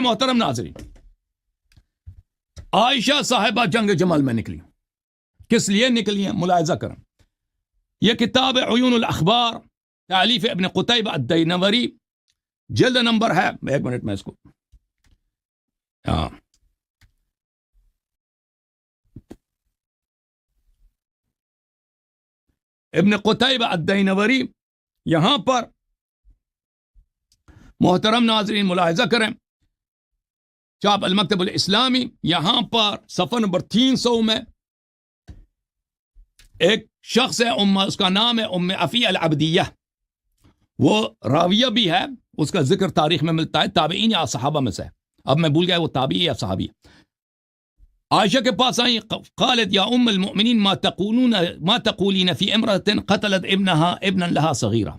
محترم ناظرین، عائشہ صاحبہ جنگ جمل میں نکلی. کس لیے نکلی ہیں؟ ملاحظہ کریں. یہ کتاب عیون الاخبار تالیف ابن قتیبہ الدینوری، جلد نمبر ہے، ایک منٹ میں اس کو ابن قتیبہ الدینوری. یہاں پر محترم ناظرین ملاحظہ کریں، چاپ المکتب الاسلامی، یہاں پر صفحہ نمبر 300 میں ایک شخص ہے، اس کا نام ہے ام عفیہ العبدیہ. وہ راویہ بھی ہے، اس کا ذکر تاریخ میں ملتا ہے، تابعین یا صحابہ میں سے. اب میں بھول گیا وہ تابعی یا صحابی. عائشہ کے پاس آئی، قالت یا ام المؤمنین ما تقولین فی امرأة قتلت ابنا لها صغیرہ.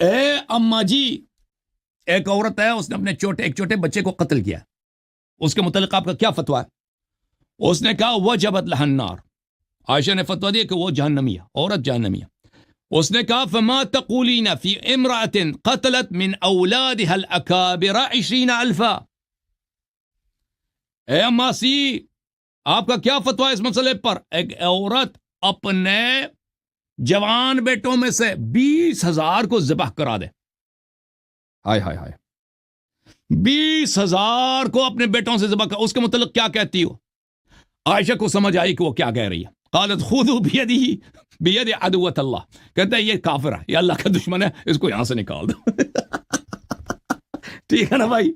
اے اماں جی، ایک عورت ہے، اس نے اپنے ایک چھوٹے بچے کو قتل کیا، اس کے متعلق آپ کا کیا فتویٰ ہے؟ اس نے کہا وجبت لها النار. عائشہ نے فتویٰ دیا کہ وہ جہنمی ہے، عورت جہنمی ہے. اس نے کہا فما تقولین فی امرأة قتلت من اولادها الاکابر 20,000. اے ماسی، آپ کا کیا فتویٰ اس مسئلے پر؟ ایک عورت اپنے جوان بیٹوں میں سے 20,000 کو ذبح کرا دے. ہائے ہائے ہائے، 20,000 کو اپنے بیٹوں سے ذبح کر، اس کے متعلق کیا کہتی ہو؟ عائشہ کو سمجھ آئی کہ وہ کیا کہہ رہی ہے. قالت خذوا بید عدوۃ اللہ. کہتا ہے یہ کافر ہے، یہ اللہ کا دشمن ہے، اس کو یہاں سے نکال دو. ٹھیک ہے نا بھائی؟